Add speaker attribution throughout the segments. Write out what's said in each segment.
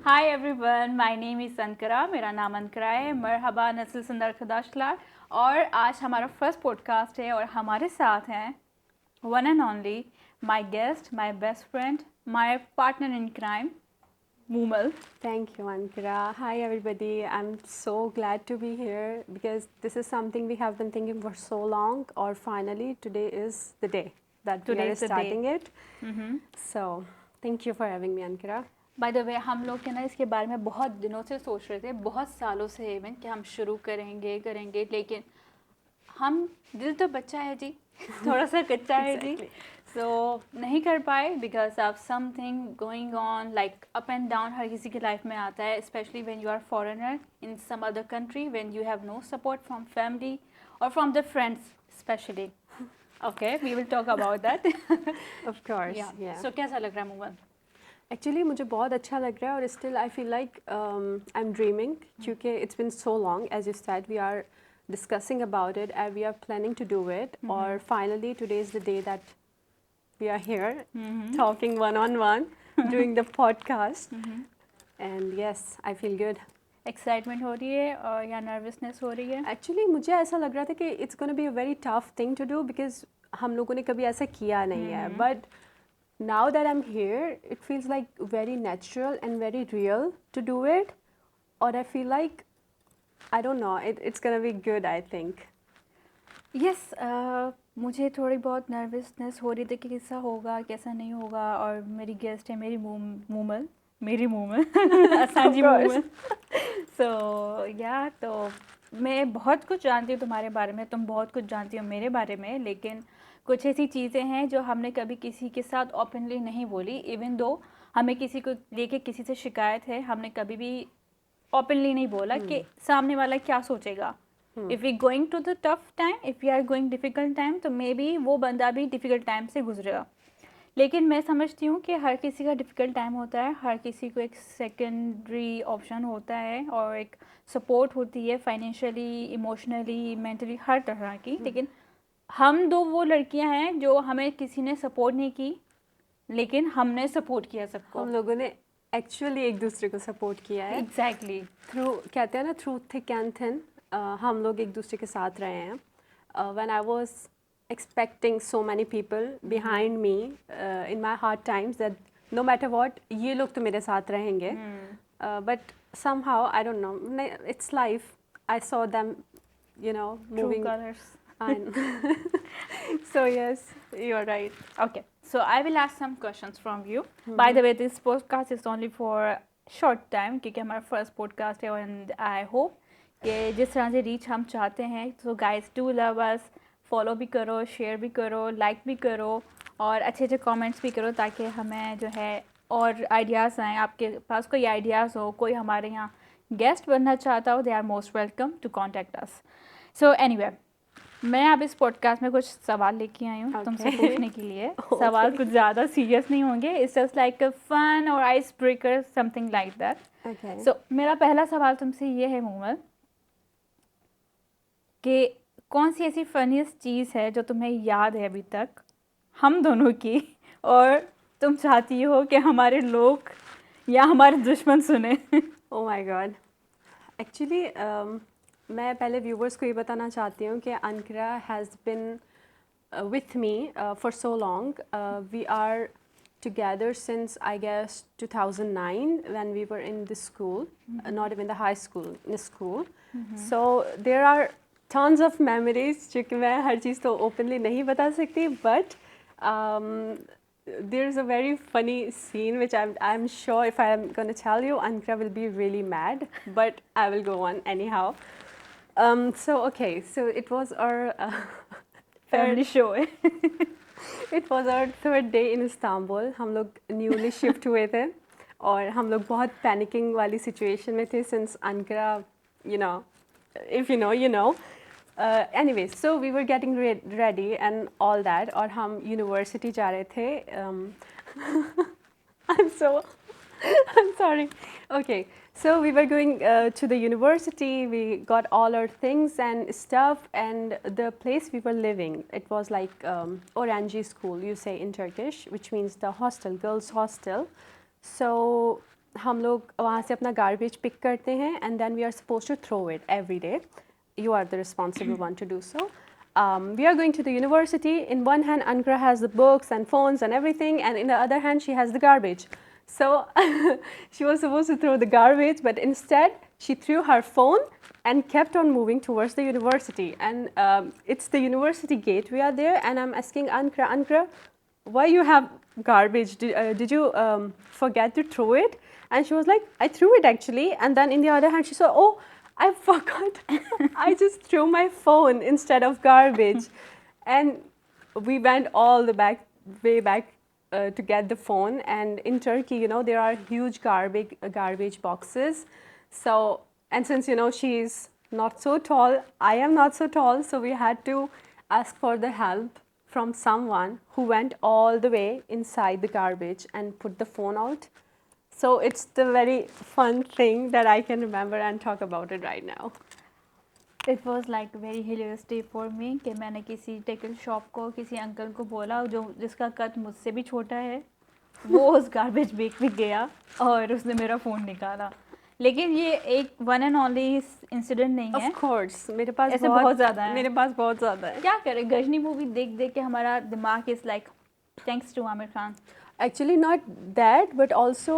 Speaker 1: Hi everyone, my name is अनकरा। मेरा नाम अनकरा है। मरहबा नस्ल सुंदर खदाशलार। और आज हमारा फर्स्ट पॉडकास्ट है और हमारे साथ हैं one and only my guest, my best friend, my partner in crime, Moomal.
Speaker 2: Thank you, Ankara. Hi, everybody. I'm so glad to be here because this is something we have been thinking for so long, or finally, today is the day that we
Speaker 1: Today
Speaker 2: are
Speaker 1: is the day.
Speaker 2: starting it. So, thank you for having me, Ankara.
Speaker 1: By the way, हम लोग के ना इसके बारे में बहुत दिनों से सोच रहे थे, बहुत सालों से इवन कि हम शुरू करेंगे, लेकिन हम दिल तो बच्चा है जी, थोड़ा सा कच्चा है जी, सो नहीं कर पाए because of something going on, like up and down हर किसी की लाइफ में आता है, specially when you are foreigner in some other country, when you have no support from family और from the friends specially. Okay, we will talk about that.
Speaker 2: Of course, yeah.
Speaker 1: So कैसा लग रहा है Moomal?
Speaker 2: Actually, मुझे बहुत अच्छा लग रहा है और still I feel like I'm dreaming क्योंकि it's been so long, as you said, we are discussing about it and we are planning to do it. Or finally, today is the day that we are here talking one-on-one, doing the podcast. And yes, I feel good.
Speaker 1: Excitement हो रही है और या nervousness हो रही है?
Speaker 2: Actually, मुझे ऐसा लग रहा था कि it's going to be a very tough thing to do because हम लोगों ने कभी ऐसा किया नहीं है. But now that I'm here, it feels like very natural and very real to do it. और I feel like, I don't know, it's going to be good, I think.
Speaker 1: Yes, मुझे थोड़ी बहुत नर्वसनेस हो रही थी कि कैसा होगा कैसा नहीं होगा। और मेरी गेस्ट है मेरी मूमल, मेरी मूमल असांजी मूमल। सो या तो मैं बहुत कुछ जानती हूँ तुम्हारे बारे में, तुम बहुत कुछ जानती हो मेरे बारे में, लेकिन कुछ ऐसी चीज़ें हैं जो हमने कभी किसी के साथ ओपनली नहीं बोली। इवन दो हमें किसी को लेके किसी से शिकायत है, हमने कभी भी ओपनली नहीं बोला कि सामने वाला क्या सोचेगा। If we going to the tough time, if we are going difficult time, तो मे बी वो बंदा भी डिफ़िकल्ट टाइम से गुजरेगा। लेकिन मैं समझती हूँ कि हर किसी का डिफ़िकल्ट टाइम होता है, हर किसी को एक सेकेंडरी ऑप्शन होता है और एक सपोर्ट होती है, फाइनेंशियली, इमोशनली, मेंटली, हर तरह की। लेकिन हम दो वो लड़कियां हैं जो हमें किसी ने सपोर्ट नहीं की, लेकिन हमने सपोर्ट किया सबको।
Speaker 2: हम लोगों ने एक्चुअली एक दूसरे को सपोर्ट किया है.
Speaker 1: एग्जैक्टली।
Speaker 2: थ्रू, कहते हैं ना, थ्रू थिक एंड थिन हम लोग एक दूसरे के साथ रहे हैं. When I was expecting so many people behind me in my hard times that no matter what ये लोग तो मेरे साथ रहेंगे, but somehow I don't know, it's life. I saw them, you know, moving
Speaker 1: colours.
Speaker 2: and so yes, you're right.
Speaker 1: Okay, so I will ask some questions from you. By the way, this podcast is only for short time क्योंकि हमारा first podcast है, and I hope कि जिस तरह से reach हम चाहते हैं, तो guys do love us, follow भी करो, शेयर भी करो, लाइक भी करो और अच्छे अच्छे कमेंट्स भी करो ताकि हमें जो है और आइडियाज़ आएँ। आपके पास कोई आइडियाज़ हो, कोई हमारे यहाँ गेस्ट बनना चाहता हो, they are most welcome to contact us. So anyway, मैं अब इस पॉडकास्ट में कुछ सवाल लेके आई हूँ तुमसे पूछने के लिए। सवाल कुछ ज़्यादा सीरियस नहीं होंगे, it's just like a fun और ice breaker, something like that.
Speaker 2: Okay.
Speaker 1: So मेरा पहला सवाल तुमसे ये है मूमल, कि कौन सी ऐसी फनीस्ट चीज़ है जो तुम्हें याद है अभी तक हम दोनों की, और तुम चाहती हो कि हमारे लोग या हमारे दुश्मन सुने?
Speaker 2: Oh my God. Actually, मैं पहले व्यूवर्स को ये बताना चाहती हूँ कि अनकरा has been with me for so long. We are together since, I guess, 2009 when we were in the school, not even the high school, in school. So there are tons of memories जो कि मैं हर चीज़ तो openly नहीं बता सकती, but there's a very funny scene which I'm sure if I'm going to tell you, Ankara will be really mad, but I will go on anyhow. So okay, so it was our
Speaker 1: family show है।
Speaker 2: it was our third day in Istanbul. हम लोग newly shift हुए थे और हम लोग बहुत panicking वाली situation में थे since Ankara, you know, if you know, you know. Anyway, so we were getting ready and all that और हम university जा रहे थे. I'm sorry. Okay, so we were going to the university. We got all our things and stuff, and the place we were living, it was like Orangi school, you say in Turkish, which means the hostel, girls' hostel. So हम लोग वहाँ से अपना garbage pick करते हैं and then we are suppose to throw it every day. You are the responsible one to do so. We are going to the university. In one hand, Ankara has the books and phones and everything, and in the other hand, she has the garbage. So she was supposed to throw the garbage, but instead, she threw her phone and kept on moving towards the university. And it's the university gate. We are there, and I'm asking Ankara, Ankara, why you have garbage? Did you forget to throw it? And she was like, I threw it actually. And then in the other hand, she said, oh, I forgot. I just threw my phone instead of garbage. And we went all the way back to get the phone. And in Turkey, you know, there are huge garbage boxes. So, and since, you know, she's not so tall, I am not so tall, so we had to ask for the help from someone who went all the way inside the garbage and put the phone out. So it's the very fun thing that I can remember and talk about it right now.
Speaker 1: It was like very hilarious day for me कि मैंने किसी tackle shop को किसी uncle को बोला जो जिसका कद मुझसे भी छोटा है, वो उस गार्बेज बैग में गया और उसने मेरा फ़ोन निकाला. लेकिन ये एक वन एंड ओनली इंसिडेंट नहीं है.
Speaker 2: Of course, मेरे पास
Speaker 1: ऐसे बहुत ज़्यादा है.
Speaker 2: मेरे पास बहुत ज़्यादा है.
Speaker 1: क्या करें, गजनी मूवी देख देख के हमारा दिमाग is like thanks to Aamir Khan.
Speaker 2: Actually not that, but also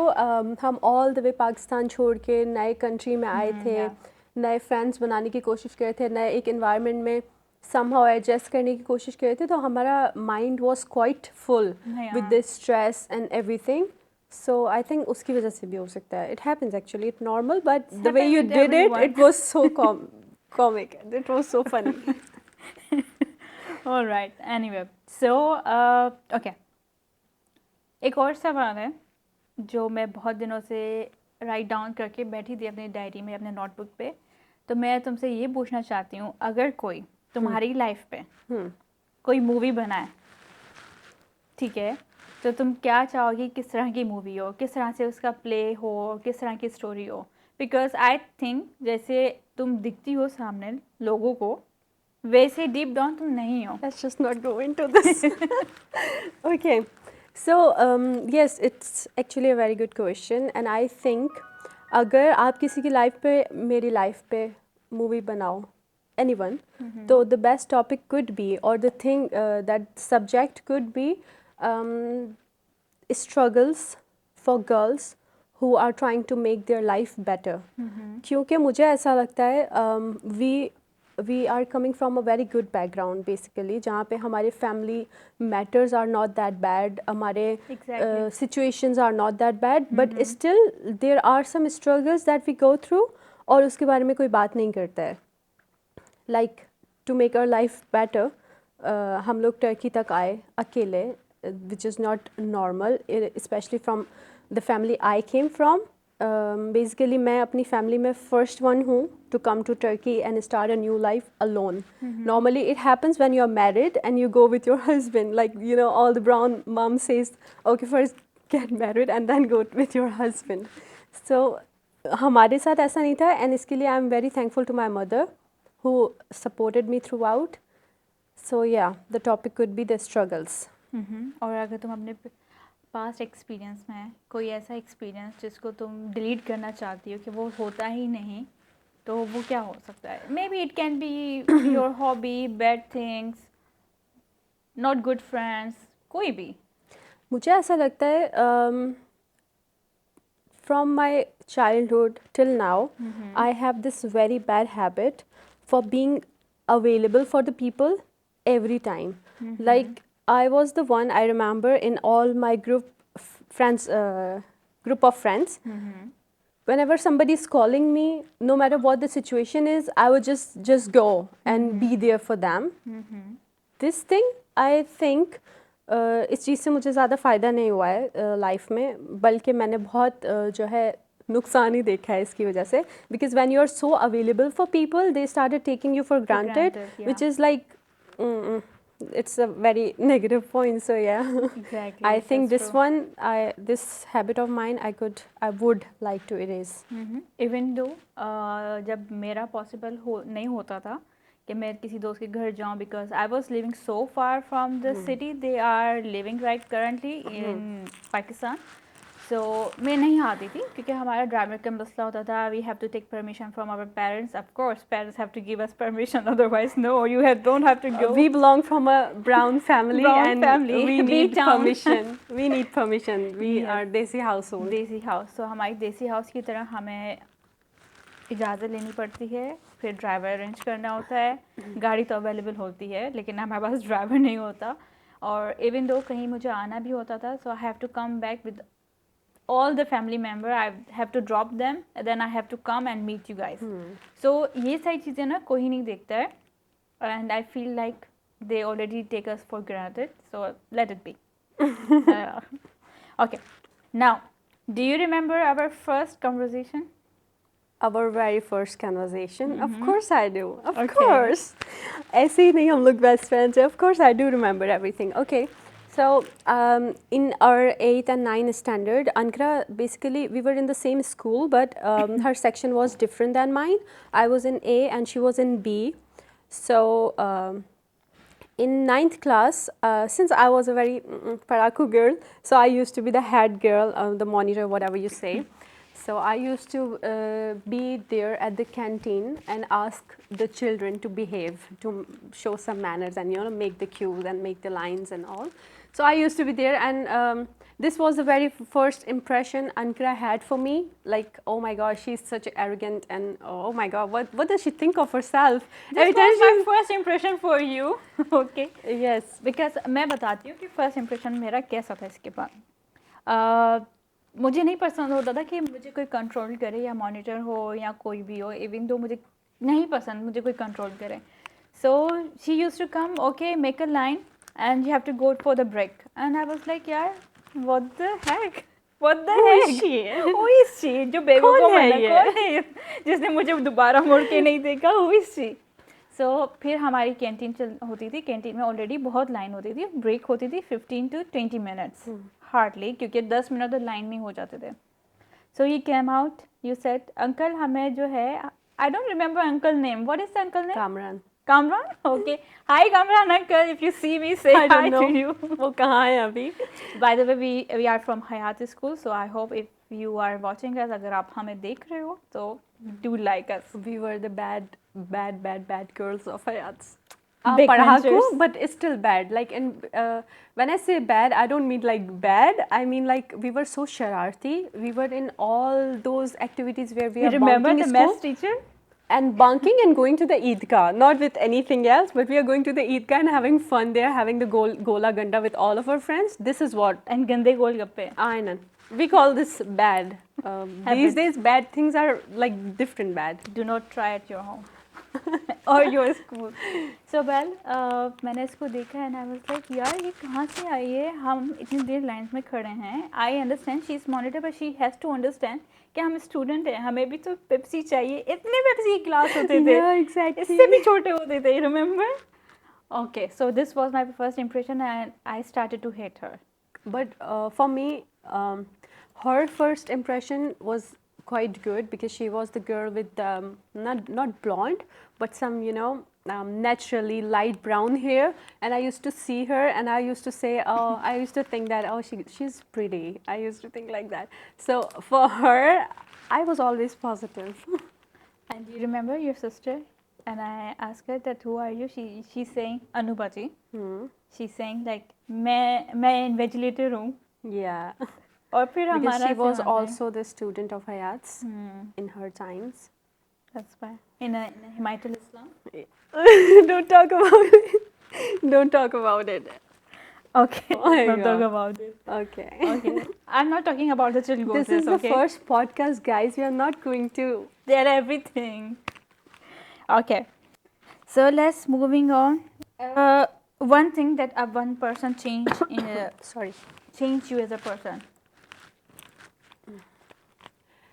Speaker 2: हम all the way पाकिस्तान छोड़ के नए कंट्री में आए थे,
Speaker 1: yeah.
Speaker 2: नए फ्रेंड्स बनाने की कोशिश कर थे, नए एक इन्वायरमेंट में somehow adjust करने की कोशिश कर थे, तो हमारा mind was quite full
Speaker 1: Yeah.
Speaker 2: with this stress and everything. So I think उसकी वजह से भी हो सकता है. It happens actually, it's normal, but the way you
Speaker 1: with
Speaker 2: did
Speaker 1: everyone.
Speaker 2: it was so comic. It was so funny.
Speaker 1: All right. Anyway, so okay. एक और सवाल है जो मैं बहुत दिनों से राइट डाउन करके बैठी थी अपनी डायरी में, अपने नोटबुक पे. तो मैं तुमसे ये पूछना चाहती हूँ, अगर कोई तुम्हारी लाइफ पे कोई मूवी बनाए, ठीक है, तो तुम क्या चाहोगी, किस तरह की मूवी हो, किस तरह से उसका प्ले हो, किस तरह की स्टोरी हो? बिकॉज आई थिंक जैसे तुम दिखती हो सामने लोगों को, वैसे डीप डाउन तुम नहीं हो.
Speaker 2: Let's just not go into this. Okay. So yes, it's actually a very good question, and I think अगर आप किसी की लाइफ पे, मेरी लाइफ पे मूवी बनाओ, anyone, तो the best topic could be, or the thing that subject could be struggles for girls who are trying to make their life better. क्योंकि मुझे ऐसा लगता है we are coming from a very good background basically, जहाँ पे हमारे family matters are not that bad, हमारे situations are not that bad, but still there are some struggles that we go through और उसके बारे में कोई बात नहीं करता है. Like to make our life better, हम लोग टर्की तक आए अकेले, which is not normal, especially from the family I came from. Basically मैं अपनी family में first one हूँ to come to Turkey and start a new life alone. Normally it happens when you're married and you go with your husband, like, you know, all the brown mom says, okay, first get married and then go with your husband. So हमारे साथ ऐसा नहीं था, and इसके लिए I'm very thankful to my mother who supported me throughout. So yeah, the topic could be the struggles.
Speaker 1: और अगर तुम अपने पास्ट एक्सपीरियंस में कोई ऐसा एक्सपीरियंस जिसको तुम डिलीट करना चाहती हो कि वो होता ही नहीं, तो वो क्या हो सकता है? May be it can be your hobby, bad things, not good friends, कोई भी.
Speaker 2: मुझे ऐसा लगता है from my childhood till now, I have this very bad habit for being available for the people every time. Like I was the one, I remember, in all my group of friends. Whenever somebody is calling me, no matter what the situation is, I would just go and be there for them. This thing, I think, इस चीज़ से मुझे ज़्यादा फ़ायदा नहीं हुआ है life में, बल्कि मैंने बहुत जो है नुकसान ही देखा है इसकी वजह से. Because when you are so available for people, they started taking you for granted, which is like it's a very negative point. So yeah,
Speaker 1: Exactly,
Speaker 2: I think
Speaker 1: that's
Speaker 2: this
Speaker 1: true.
Speaker 2: this habit of mine, I would like to erase.
Speaker 1: Even though जब मेरा possible नहीं होता था कि मैं किसी दोस्त के घर जाऊं, because I was living so far from the city they are living right currently in Pakistan. So मैं नहीं आती थी क्योंकि हमारा ड्राइवर का मसला होता था. We have to take permission from our parents. Of course parents have to give us permission, otherwise no, you have don't have to go.
Speaker 2: We belong from a brown family
Speaker 1: Brown
Speaker 2: and
Speaker 1: family,
Speaker 2: we
Speaker 1: B
Speaker 2: need
Speaker 1: town.
Speaker 2: permission. We need permission. We
Speaker 1: Yes.
Speaker 2: are desi household.
Speaker 1: देसी house. सो हमारी देसी house की तरह हमें इजाज़त लेनी पड़ती है, फिर ड्राइवर अरेंज करना होता है. गाड़ी तो अवेलेबल होती है लेकिन हमारे पास ड्राइवर नहीं होता. और इवन दो कहीं मुझे आना भी होता था, so I have to come back with all the family member. I have to drop them and then I have to come and meet you guys. So ये सारी चीज़ें ना कोई नहीं देखता है, and I feel like they already take us for granted, so let it be. Okay, now do you remember our first conversation?
Speaker 2: Our very first conversation. Of course I do. Of
Speaker 1: Okay.
Speaker 2: course. ऐसे ही नहीं हम लोग best friends हैं. Of course I do remember everything. Okay. So in our 8th and 9th standard, Ankara, basically we were in the same school, but her section was different than mine. I was in A and she was in B. So in 9th class, since I was a very paraku girl, so I used to be the head girl, the monitor, whatever you say. So I used to be there at the canteen and ask the children to behave, to show some manners and, you know, make the cues and make the lines and all. So I used to be there, and this was the very first impression Ankara had for me. Like, oh my God, she's such arrogant, and oh my God, what does she think of herself?
Speaker 1: This was my first impression for you. Okay.
Speaker 2: Yes.
Speaker 1: Because मैं बताती हूँ कि first impression मेरा कैसा था इसके बाद. मुझे नहीं पसंद होता था कि मुझे कोई कंट्रोल करे, या मॉनिटर हो या कोई भी हो. इवन दो मुझे नहीं पसंद मुझे कोई कंट्रोल करे. So she used to come, okay, make a line and you have to go for the break, and I was like, यार what the heck, what the heck, who is she जो बेवकूफ़ है ये, कौन है जिसने मुझे दोबारा मुड़ के नहीं देखा, who is she. So फिर हमारी कैंटीन होती थी. कैंटीन में ऑलरेडी बहुत लाइन होती थी. ब्रेक होती थी 15 to 20 minutes हार्डली, क्योंकि 10 मिनट तो लाइन में हो जाते थे. So he came out, you said, uncle हमें जो है, I don't remember uncle name. What is the uncle name?
Speaker 2: Kamran.
Speaker 1: Kamran? Okay. Hi Kamran uncle, if you see me, say
Speaker 2: I don't
Speaker 1: hi
Speaker 2: know.
Speaker 1: to you.
Speaker 2: वो कहाँ है अभी?
Speaker 1: By the way, we are from Hayat School, so I hope if you are watching us, अगर आप हमें देख रहे हो तो do like us.
Speaker 2: We were the bad girls of Hayats.
Speaker 1: Big
Speaker 2: Parahaku,
Speaker 1: ventures.
Speaker 2: but it's still bad. Like, and when I say bad, I don't mean like bad. I mean like we were so shararti. We were in all those activities where we
Speaker 1: You
Speaker 2: are
Speaker 1: remember
Speaker 2: bunking
Speaker 1: the
Speaker 2: school
Speaker 1: maths teacher?
Speaker 2: and bunking and going to the Eidgah, not with anything else, but we are going to the Eidgah and having fun there, having the Gola Ganda with all of our friends. This is what.
Speaker 1: And गंदे गोलगप्पे.
Speaker 2: Aynan. We call this bad. These days, bad things are like different bad.
Speaker 1: Do not try at your home or your school. So well, मैंने इसको देखा and I was like, यार ये कहाँ से आई है, हम इतनी देर लाइन में खड़े हैं. I understand she is monitor, but she has to understand कि हम स्टूडेंट हैं, हमें भी तो पेप्सी चाहिए. इतने पेप्सी क्लास होते थे.
Speaker 2: Yeah, exactly.
Speaker 1: इससे भी छोटे होते थे, remember? Okay, so this was my first impression and I started to hate her.
Speaker 2: But for me, her first impression was quite good because she was the girl with not blonde, but some, you know, naturally light brown hair. And I used to see her and I used to say, oh, I used to think that, oh, she's pretty. I used to think like that. So for her, I was always positive.
Speaker 1: And do you remember your sister? And I asked her that, who are you? She's saying Anubhaji. She's saying like मैं invigilator हूँ.
Speaker 2: Yeah.
Speaker 1: और फिर
Speaker 2: Because
Speaker 1: हमारा
Speaker 2: she was
Speaker 1: से हमें-
Speaker 2: also the student of Hayats in her times.
Speaker 1: That's why in a Himayatul Islam.
Speaker 2: Don't talk about it. Don't talk about it.
Speaker 1: Okay.
Speaker 2: Oh my
Speaker 1: Not talk
Speaker 2: God.
Speaker 1: about it.
Speaker 2: Okay.
Speaker 1: Okay. I'm not talking about the chill
Speaker 2: This is the first podcast, guys. We are not going to.
Speaker 1: They're everything. Okay. So let's moving on. One thing that one person changed in
Speaker 2: Sorry.
Speaker 1: change you as a person.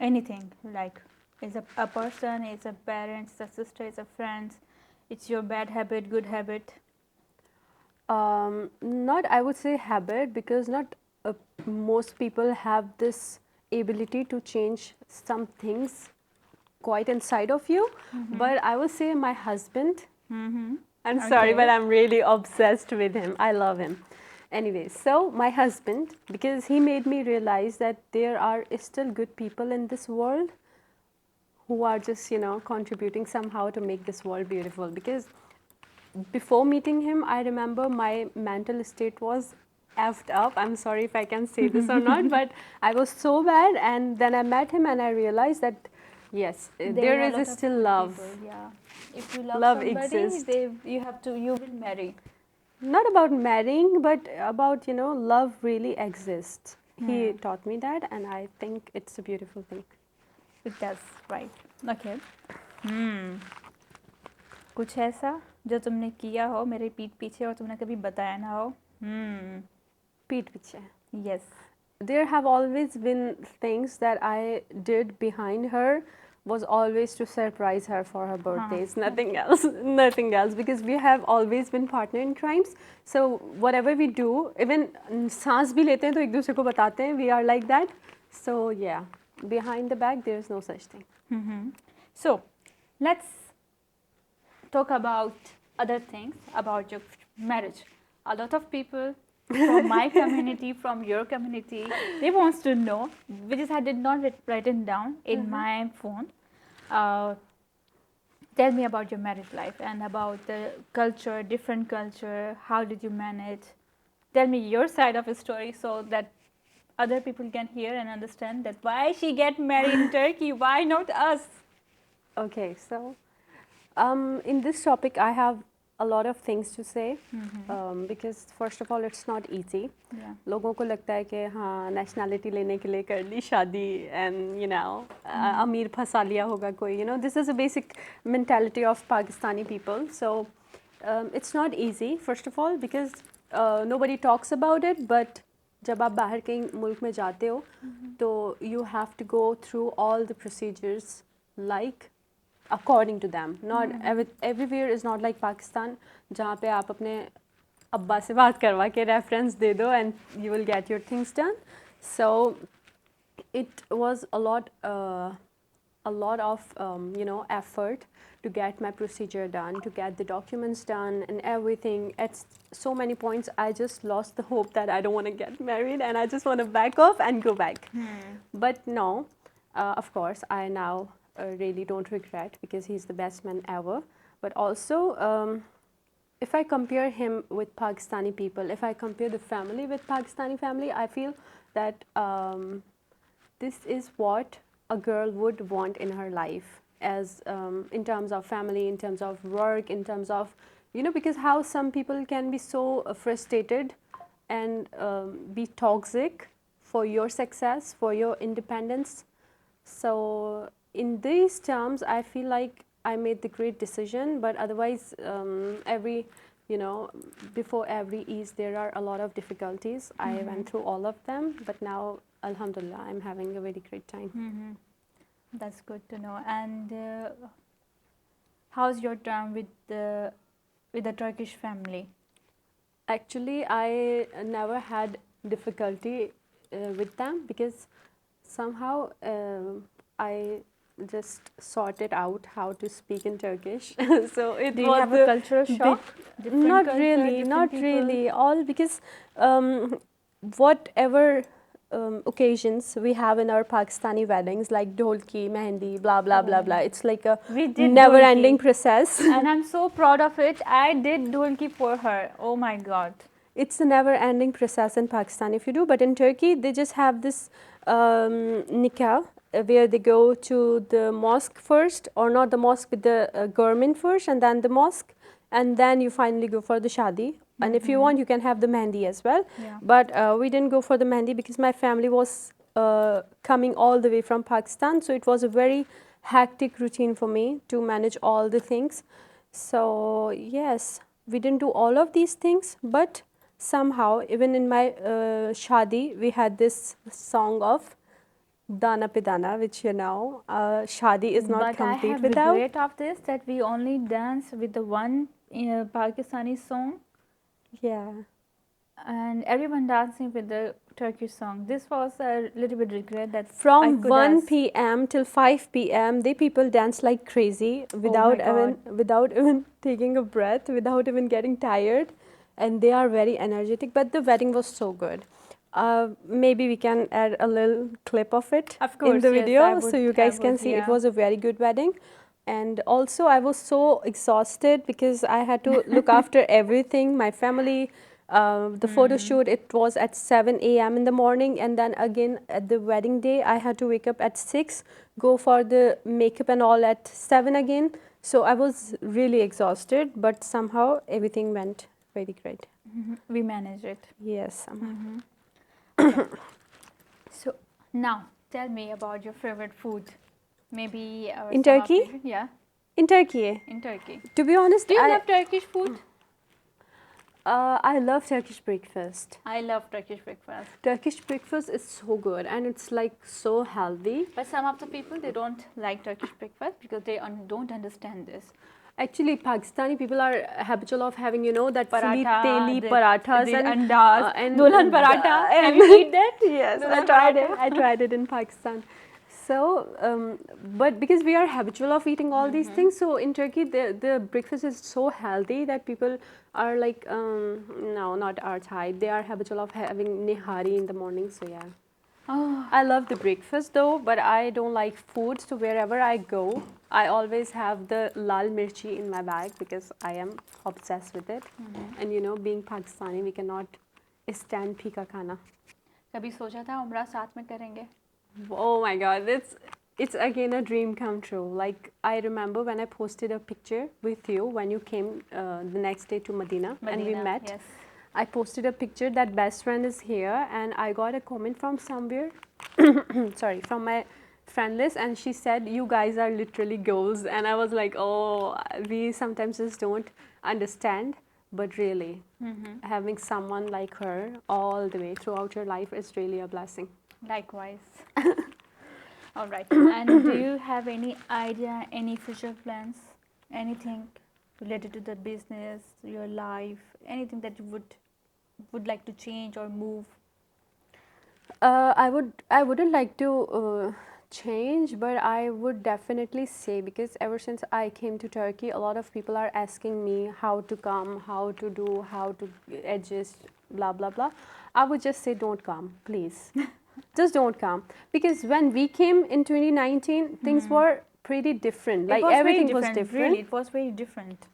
Speaker 1: Anything like is a person, is a parent, is a sister, is a friend. It's your bad habit, good habit.
Speaker 2: Not, I would say, habit, because not most people have this ability to change some things quite inside of you. But I would say my husband. I'm sorry,
Speaker 1: Okay.
Speaker 2: but I'm really obsessed with him. I love him. Anyway, so my husband, because he made me realize that there are still good people in this world who are just, you know, contributing somehow to make this world beautiful. Because before meeting him, I remember my mental state was effed up. I'm sorry if I can say this or not, but I was so bad. And then I met him and I realized that, yes, there
Speaker 1: are a
Speaker 2: is
Speaker 1: lot of
Speaker 2: still
Speaker 1: good
Speaker 2: love.
Speaker 1: people, yeah. If you love,
Speaker 2: Love
Speaker 1: somebody,
Speaker 2: exists.
Speaker 1: you will marry.
Speaker 2: Not about marrying, but about, you know, love really exists. He
Speaker 1: Hmm.
Speaker 2: taught me that, and I think it's a beautiful thing.
Speaker 1: It does, right. Okay. Hmm. कुछ ऐसा जो तुमने किया हो मेरे पीठ पीछे और तुमने कभी बताया ना हो?
Speaker 2: Peet piche.
Speaker 1: Yes.
Speaker 2: There have always been things that I did behind her, was always to surprise her for her birthdays, nothing else, nothing else, because we have always been partner in crimes. So whatever we do, even सांस भी लेते हैं तो एक दूसरे को बताते हैं, we are like that. So yeah, behind the back there is no such thing.
Speaker 1: So let's talk about other things about your marriage. A lot of people from my community, from your community, they wants to know, which is I did not write it down in my phone. Tell me about your marriage life and about the culture, different culture. How did you manage? Tell me your side of the story so that other people can hear and understand that why she get married in Turkey, why not us?
Speaker 2: Okay, so in this topic I have a lot of things to say, because first of all it's not easy.
Speaker 1: Yeah.
Speaker 2: लोगों को लगता है कि हाँ nationality लेने के लिए कर ली शादी and you know अमीर फंसा लिया होगा कोई, you know, this is a basic mentality of Pakistani people. So it's not easy first of all because nobody talks about it, but जब आप बाहर कहीं मुल्क में जाते हो तो you have to go through all the procedures like according to them. Not everywhere is not like Pakistan जहाँ पे आप अपने अब्बा से बात करवा के reference दे दो and you will get your things done. So it was a lot of you know effort to get my procedure done, to get the documents done and everything. At so many points I just lost the hope that I don't want to get married and I just want to back off and go back. But no, of course I now really don't regret because he's the best man ever. But also if I compare him with Pakistani people, if I compare the family with Pakistani family, I feel that this is what a girl would want in her life, as in terms of family, in terms of work, in terms of, you know, because how some people can be so frustrated and be toxic for your success, for your independence. So in these terms I feel like I made the great decision, but otherwise every, you know, before every ease there are a lot of difficulties. I went through all of them, but now alhamdulillah I'm having a very great time.
Speaker 1: That's good to know. And how's your term with the Turkish family?
Speaker 2: Actually I never had difficulty with them because somehow I just sorted out how to speak in Turkish. So it
Speaker 1: Do you
Speaker 2: was
Speaker 1: have a cultural shock? Different
Speaker 2: not
Speaker 1: culture,
Speaker 2: really,
Speaker 1: different
Speaker 2: not
Speaker 1: people?
Speaker 2: really. All because whatever occasions we have in our Pakistani weddings, like dholki, mehendi, blah blah blah blah. It's like a
Speaker 1: We did
Speaker 2: never-ending
Speaker 1: dholki.
Speaker 2: process.
Speaker 1: And I'm so proud of it. I did dholki for her. Oh my God.
Speaker 2: It's a never-ending process in Pakistan if you do, but in Turkey they just have this nikah where they go to the mosque first, or not the mosque, but the government first, and then the mosque, and then you finally go for the shadi. And if you want, you can have the mehndi as well.
Speaker 1: Yeah.
Speaker 2: But we didn't go for the mehndi because my family was coming all the way from Pakistan, so it was a very hectic routine for me to manage all the things. So yes, we didn't do all of these things, but somehow even in my shadi we had this song of Dana Pidana, which you know, shadi is not
Speaker 1: But I
Speaker 2: complete
Speaker 1: have
Speaker 2: without.
Speaker 1: regret of this that we only dance with the one Pakistani song
Speaker 2: Yeah.
Speaker 1: and everyone dancing with the Turkish song. This was a little bit regret that I
Speaker 2: From
Speaker 1: could
Speaker 2: 1
Speaker 1: ask.
Speaker 2: p.m. till 5 p.m. they people dance like crazy without
Speaker 1: God.
Speaker 2: even taking a breath, without even getting tired. and they are very energetic. But the wedding was so good. Maybe we can add a little clip of it
Speaker 1: Of
Speaker 2: in
Speaker 1: course,
Speaker 2: the
Speaker 1: yes,
Speaker 2: video,
Speaker 1: I
Speaker 2: so you
Speaker 1: would- I
Speaker 2: guys can
Speaker 1: would,
Speaker 2: see it
Speaker 1: yeah.
Speaker 2: was a very good wedding. And also, I was so exhausted because I had to look after everything, my family. The photo shoot, it was at 7 a.m. in the morning, and then again at the wedding day, I had to wake up at 6, go for the makeup and all at 7 again. So I was really exhausted, but somehow everything went very great.
Speaker 1: We manage it.
Speaker 2: Yes.
Speaker 1: So now tell me about your favorite food. Maybe
Speaker 2: In
Speaker 1: some of
Speaker 2: Turkey?
Speaker 1: the- yeah,
Speaker 2: In Turkey,
Speaker 1: in Turkey.
Speaker 2: to be honest,
Speaker 1: Do you love Turkish food?
Speaker 2: I love Turkish breakfast.
Speaker 1: I love Turkish breakfast.
Speaker 2: Turkish breakfast is so good and it's like so healthy.
Speaker 1: But some of the people, they don't like Turkish breakfast because they don't understand this.
Speaker 2: Actually, Pakistani people are habitual of having, that fully
Speaker 1: Paratha,
Speaker 2: teli
Speaker 1: the-
Speaker 2: parathas
Speaker 1: the
Speaker 2: and
Speaker 1: andas,
Speaker 2: and
Speaker 1: dulhan paratha.
Speaker 2: and-
Speaker 1: Have you eaten that?
Speaker 2: Yes, I
Speaker 1: Dulhan
Speaker 2: tried it.
Speaker 1: paratha.
Speaker 2: I tried it in Pakistan. So, but because we are habitual of eating all these things, so in Turkey the breakfast is so healthy that people are like, no, not our type. They are habitual of having nihari in the morning. So yeah.
Speaker 1: Oh,
Speaker 2: I love the breakfast though, but I don't like food. So wherever I go, I always have the lal mirchi in my bag because I am obsessed with it. And being Pakistani, we cannot stand phika khana.
Speaker 1: कभी सोचा था उम्रा साथ में करेंगे?
Speaker 2: Oh my God, it's again a dream come true. Like I remember when I posted a picture with you when you came the next day to Medina and we
Speaker 1: Medina,
Speaker 2: met.
Speaker 1: yes.
Speaker 2: I posted a picture that best friend is here, and I got a comment from somewhere, sorry, from my friend list, and she said, "You guys are literally goals." And I was like, "Oh, we sometimes just don't understand." But really, having someone like her all the way throughout your life is really a blessing.
Speaker 1: Likewise. All right. And do you have any idea, any future plans, anything related to the business, your life, anything that you would like to change or move?
Speaker 2: I wouldn't like to change, but I would definitely say, because ever since I came to Turkey, a lot of people are asking me how to come, how to do, how to adjust, blah blah blah. I would just say, don't come, please. Just don't come, because when we came in 2019, things were pretty different. Like everything was different.
Speaker 1: Really, it was very different.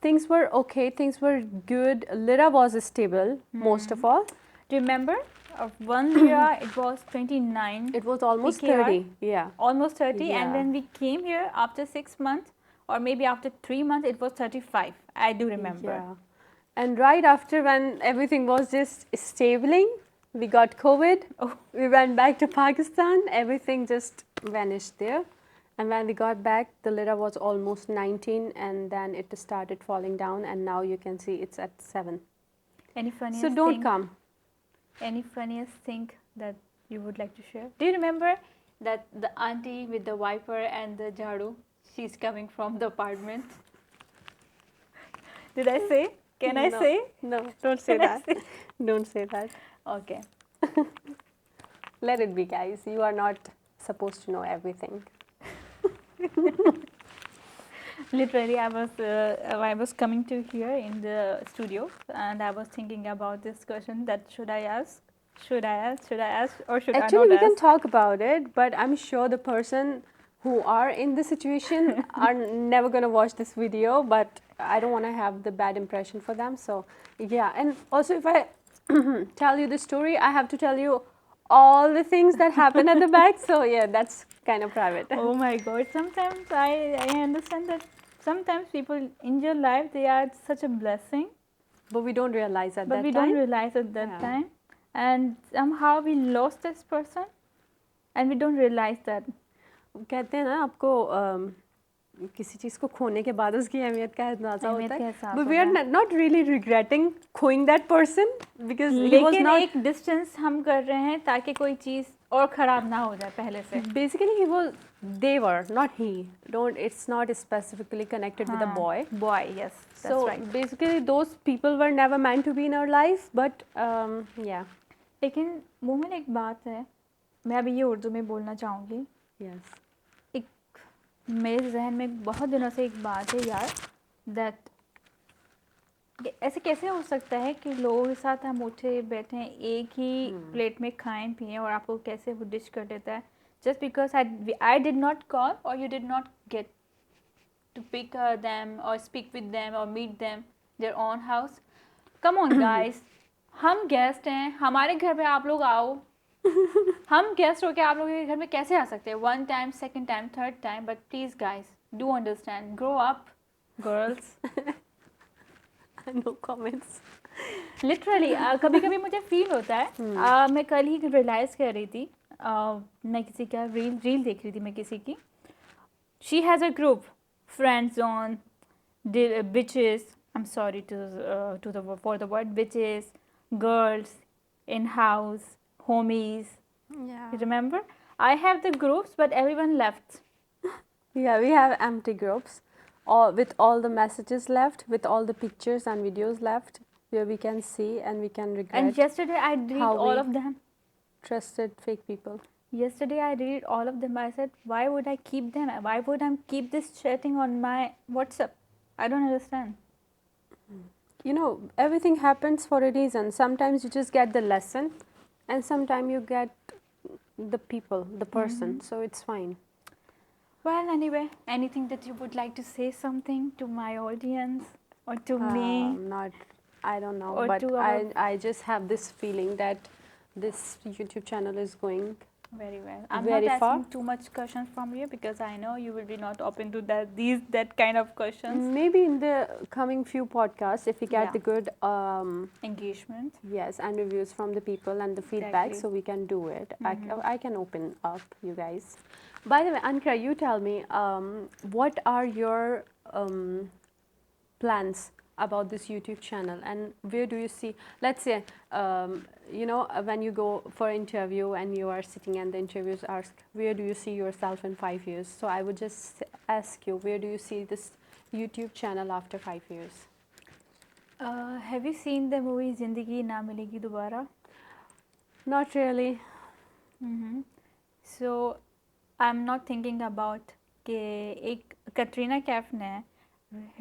Speaker 2: Things were okay. Things were good. Lira was stable most of all.
Speaker 1: Do you remember? Of 1 year, it was 29.
Speaker 2: It was almost
Speaker 1: PKR.
Speaker 2: 30. Yeah.
Speaker 1: Almost 30.
Speaker 2: Yeah.
Speaker 1: And when we came here after 6 months, or maybe after 3 months, it was 35. I do remember.
Speaker 2: Yeah. And right after, when everything was just stabling, we got COVID.
Speaker 1: Oh.
Speaker 2: We went back to Pakistan. Everything just vanished there. And when we got back, the lira was almost 19, and then it started falling down, and now you can see it's at 7.
Speaker 1: Any funniest
Speaker 2: So don't
Speaker 1: thing?
Speaker 2: come.
Speaker 1: Any funniest thing that you would like to share? Do you remember that the auntie with the wiper and the jharu, she's coming from the apartment? Did I say? Can I
Speaker 2: No.
Speaker 1: say?
Speaker 2: No, don't say
Speaker 1: Can I
Speaker 2: that. Don't say that.
Speaker 1: Okay.
Speaker 2: Let it be, guys. You are not supposed to know everything.
Speaker 1: Literally, I was coming to here in the studio, and I was thinking about this question: that should I ask? Should I ask? Should I ask? Or should
Speaker 2: Actually,
Speaker 1: I
Speaker 2: we
Speaker 1: not
Speaker 2: can
Speaker 1: ask?
Speaker 2: talk about it, but I'm sure the person who are in this situation are never going to watch this video, but I don't want to have the bad impression for them. So yeah, and also if I tell you the story, I have to tell you all the things that happen at the back. So yeah, that's kind of private.
Speaker 1: Oh my God! Sometimes I understand that sometimes people in your life, they are such a blessing,
Speaker 2: But we don't realize at
Speaker 1: but
Speaker 2: that
Speaker 1: we
Speaker 2: time.
Speaker 1: don't realize at that
Speaker 2: Yeah.
Speaker 1: time, and somehow we lost this person, and we don't realize that.
Speaker 2: कहते हैं ना आपको किसी चीज़ को खोने के बाद उसकी अहमियत का अंदाज़ा
Speaker 1: अहमियत
Speaker 2: होता
Speaker 1: का
Speaker 2: है.
Speaker 1: एहसास
Speaker 2: But we are
Speaker 1: होता
Speaker 2: not really regretting खोइंग that person because he was
Speaker 1: लेकिन
Speaker 2: not.
Speaker 1: एक डिस्टेंस हम कर रहे हैं ताकि कोई चीज़ और ख़राब ना हो जाए पहले से.
Speaker 2: Basically, they were, not he. It's not specifically connected with a boy.
Speaker 1: Boy, yes, that's
Speaker 2: So
Speaker 1: right.
Speaker 2: basically, those people were never meant to be in our life. But yeah.
Speaker 1: लेकिन मोमिन एक बात है, मैं अभी ये उर्दू में बोलना चाहूँगी.
Speaker 2: Yes.
Speaker 1: एक मेरे जहन में बहुत दिनों से एक बात है यार, that ऐसे कैसे हो सकता है कि लोगों के साथ हम उठे बैठे एक ही प्लेट में खाएं पिए और आपको कैसे वो डिश कर देता है just because I did not call और you did not get to pick them और स्पीक विद देम और meet them their own house. Come on guys, हम गेस्ट हैं, हमारे घर पे आप लोग आओ. हम गेस्ट होके आप लोगों के घर में कैसे आ सकते हैं? One time, second time, third time, but please guys do understand, grow up girls.
Speaker 2: No comments.
Speaker 1: Literally कभी कभी मुझे फील होता है मैं कल ही रियलाइज़ कर रही थी मैं किसी का रील देख रही थी मैं किसी की. She has a group friends on bitches. I'm sorry to the for the word bitches, girls in house, homies.
Speaker 2: Yeah.
Speaker 1: You remember? I have the groups, but everyone left.
Speaker 2: Yeah, we have empty groups, all with all the messages left, with all the pictures and videos left, where we can see and we can regret.
Speaker 1: And yesterday I deleted
Speaker 2: how
Speaker 1: all
Speaker 2: we-
Speaker 1: of them.
Speaker 2: Trusted fake people.
Speaker 1: Yesterday I deleted all of them. I said, why would I keep them? Why would I keep this chatting on my WhatsApp? I don't understand.
Speaker 2: You know, everything happens for a reason. Sometimes you just get the lesson, and sometimes you get the people, the person. So it's fine.
Speaker 1: Well, anyway, anything that you would like to say something to my audience or to me?
Speaker 2: Not, I don't know,
Speaker 1: Or
Speaker 2: but
Speaker 1: to our-
Speaker 2: I just have this feeling that this YouTube channel is going.
Speaker 1: Very well. I'm
Speaker 2: Very
Speaker 1: not
Speaker 2: far.
Speaker 1: asking too much questions from you because I know you will be not open to that kind of questions.
Speaker 2: Maybe in the coming few podcasts, if we get
Speaker 1: Yeah.
Speaker 2: the good
Speaker 1: Engagement.
Speaker 2: yes, and reviews from the people and the feedback,
Speaker 1: Exactly.
Speaker 2: so we can do it. I can open up, you guys. By the way, Ankara, you tell me, what are your plans about this YouTube channel, and where do you see? Let's say, you know, when you go for interview and you are sitting and the interviewers ask, where do you see yourself in 5 years? So I would just ask you, where do you see this YouTube channel after 5 years?
Speaker 1: Have you seen the movie Zindagi Na Milegi Dobara?
Speaker 2: Not really.
Speaker 1: So I'm not thinking about कि एक कटरीना कैफ ने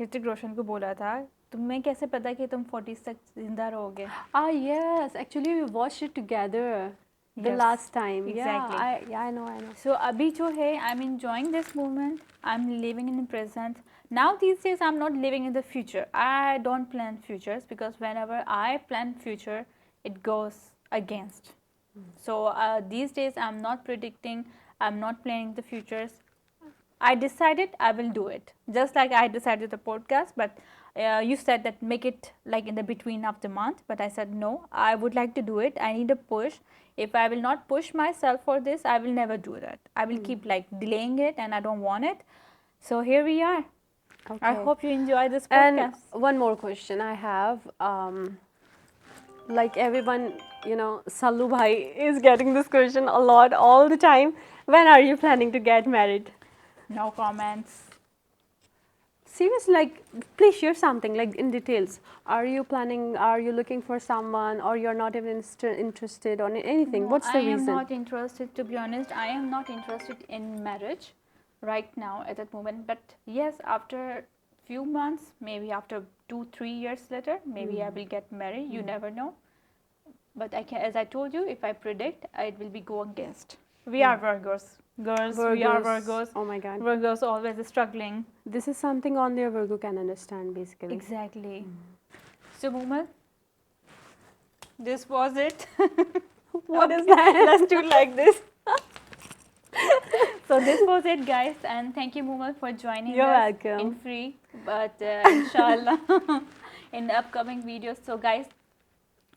Speaker 1: ऋतिक रोशन को बोला था तुम्हें कैसे पता कि तुम 40 तक जिंदा रहोगे.
Speaker 2: Ah, yes. Actually, we watched it together the
Speaker 1: Yes,
Speaker 2: last time.
Speaker 1: exactly.
Speaker 2: Yeah, I know.
Speaker 1: So अभी जो है I'm enjoying this moment. I'm living in the present. Now these days I'm not living in the future. I don't plan futures because whenever I plan future, it goes against. So these days I'm not predicting. I'm not planning the futures. I decided I will do it. Just like I decided the podcast, but you said that make it like in the between of the month. But I said no, I would like to do it. I need a push. If I will not push myself for this, I will never do that. I will keep like delaying it, and I don't want it. So here we are.
Speaker 2: Okay.
Speaker 1: I hope you enjoy this
Speaker 2: And
Speaker 1: podcast.
Speaker 2: one more question I have. Like everyone, you know, Sallu bhai is getting this question a lot, all the time. When are you planning to get married?
Speaker 1: No comments.
Speaker 2: Seriously, like, please share something, like, in details. Are you planning, are you looking for someone, or you're not even interested on anything?
Speaker 1: No,
Speaker 2: What's the
Speaker 1: I
Speaker 2: reason?
Speaker 1: am not interested, to be honest. I am not interested in marriage right now at that moment. But yes, after few months, maybe after 2-3 years later, maybe I will get married. You never know. But I can, as I told you, if I predict, it will be go against. We are Virgos. Girls, we are Virgos.
Speaker 2: Oh my God.
Speaker 1: Virgos always struggling.
Speaker 2: This is something only a Virgo can understand, basically.
Speaker 1: Exactly. So, Mumal, this was it.
Speaker 2: What is that?
Speaker 1: Let's do like this. So this was it, guys, and thank you, Mumal, for joining
Speaker 2: You're
Speaker 1: us
Speaker 2: welcome.
Speaker 1: in free, but inshallah in the upcoming videos. So guys,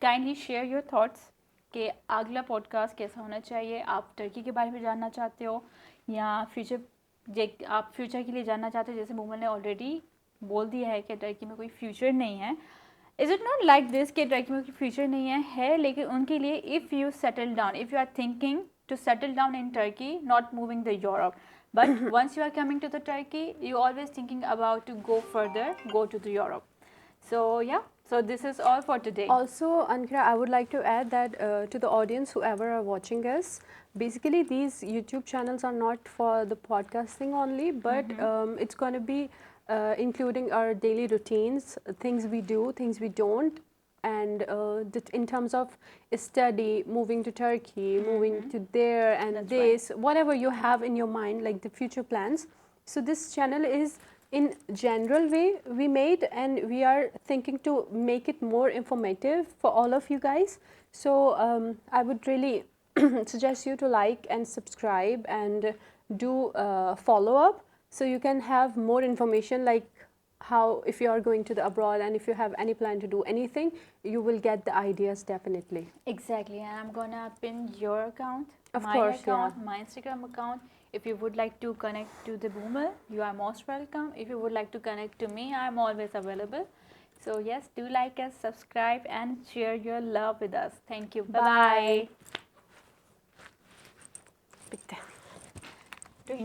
Speaker 1: kindly share your thoughts कि अगला podcast कैसा होना चाहिए. आप Turkey के बारे में जानना चाहते हो या फ्यूचर आप फ्यूचर के लिए जानना चाहते हो, जैसे मुमल ने ऑलरेडी बोल दिया है कि टर्की में कोई फ्यूचर नहीं है. Is it not like this कि टर्की में कोई फ्यूचर नहीं है लेकिन उनके लिए if you settle down, if you are thinking to settle down in Turkey, not moving to Europe. But once you are coming to the Turkey, you always thinking about to go further, go to the Europe. So yeah, so this is all for today.
Speaker 2: Also, Ankara, I would like to add that to the audience, whoever are watching us, basically these YouTube channels are not for the podcasting only, but it's going to be including our daily routines, things we do, things we don't, and in terms of study, moving to Turkey, moving to there, and
Speaker 1: That's
Speaker 2: this, whatever you have in your mind, like the future plans. So this channel is in general way we made, and we are thinking to make it more informative for all of you guys. So I would really suggest you to like and subscribe and do follow up, so you can have more information, like how if you are going to the abroad and if you have any plan to do anything, you will get the ideas definitely.
Speaker 1: Exactly, and I'm gonna pin your account,
Speaker 2: Of
Speaker 1: my
Speaker 2: course,
Speaker 1: account,
Speaker 2: yeah.
Speaker 1: my Instagram account. If you would like to connect to the Boomer, you are most welcome. If you would like to connect to me, I'm always available. So yes, do like us, subscribe, and share your love with us. Thank you. Bye bye.
Speaker 2: Bitti.